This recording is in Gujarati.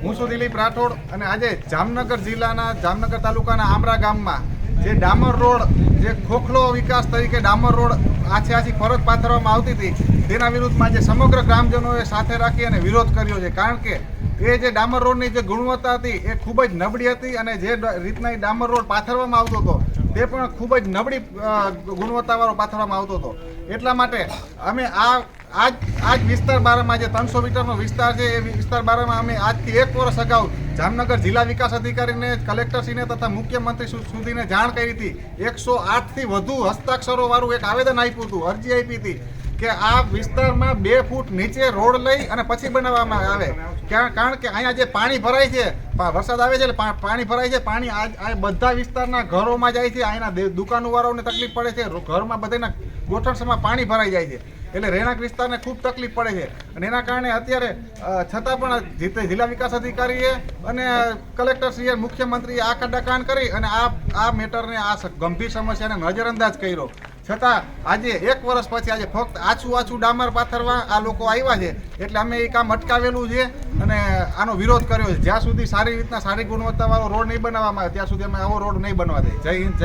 હું છું દિલીપ રાઠોડ અને આજે જામનગર જિલ્લાના જામનગર તાલુકાના આમરા ગામમાં જે ડામર રોડ જે ખોખલો વિકાસ તરીકે ડામર રોડ આછી ફરજ પાથરવામાં આવતી હતી તેના વિરુદ્ધમાં આજે સમગ્ર ગ્રામજનોએ સાથે રાખી અને વિરોધ કર્યો છે. કારણ કે એ જે ડામર રોડની જે ગુણવત્તા હતી એ ખૂબ જ નબળી હતી અને જે રીતના એ ડામર રોડ પાથરવામાં આવતો હતો તે પણ ખૂબ જ નબળી ગુણવત્તાવાળો પાથરવામાં આવતો હતો. એટલા માટે અમે આ જ વિસ્તાર બારામાં જે 300 મીટરનો વિસ્તાર છે એ વિસ્તાર બારામાં અમે આજથી 1 વર્ષ અગાઉ જામનગર જિલ્લા વિકાસ અધિકારીને, કલેક્ટરશ્રીને તથા મુખ્યમંત્રી સુધીને જાણ કરી હતી. 108થી વધુ હસ્તાક્ષરોવાળું એક આવેદન આપ્યું હતું, અરજી આપી હતી કે આ વિસ્તારમાં 2 ફૂટ નીચે રોડ લઈ અને પછી બનાવવામાં આવે. કારણ કે અહીંયા જે પાણી ભરાય છે, વરસાદ આવે છે એટલે પાણી ભરાય છે, પાણી આ બધા વિસ્તારના ઘરોમાં જાય છે, અહીંના દુકાનોવાળાઓને તકલીફ પડે છે, ઘરમાં બધાના ગોઠણસમાં પાણી ભરાઈ જાય છે એટલે રહેણાંક વિસ્તારને ખૂબ તકલીફ પડે છે. અને એના કારણે અત્યારે છતાં પણ જિલ્લા વિકાસ અધિકારીએ અને કલેક્ટરશ્રીએ, મુખ્યમંત્રીએ આ કડાકાન કરી અને આ મેટરને, આ ગંભીર સમસ્યાને નજરઅંદાજ કર્યો. છતાં આજે 1 વર્ષ પછી આજે ફક્ત આછું ડામર પાથરવા આ લોકો આવ્યા છે એટલે અમે એ કામ અટકાવેલું છે અને આનો વિરોધ કર્યો છે. જ્યાં સુધી સારી રીતના સારી ગુણવત્તાવાળો રોડ નહીં બનાવવામાં આવે ત્યાં સુધી અમે આવો રોડ નહીં બનવા દઈએ. જય હિન્દ, જય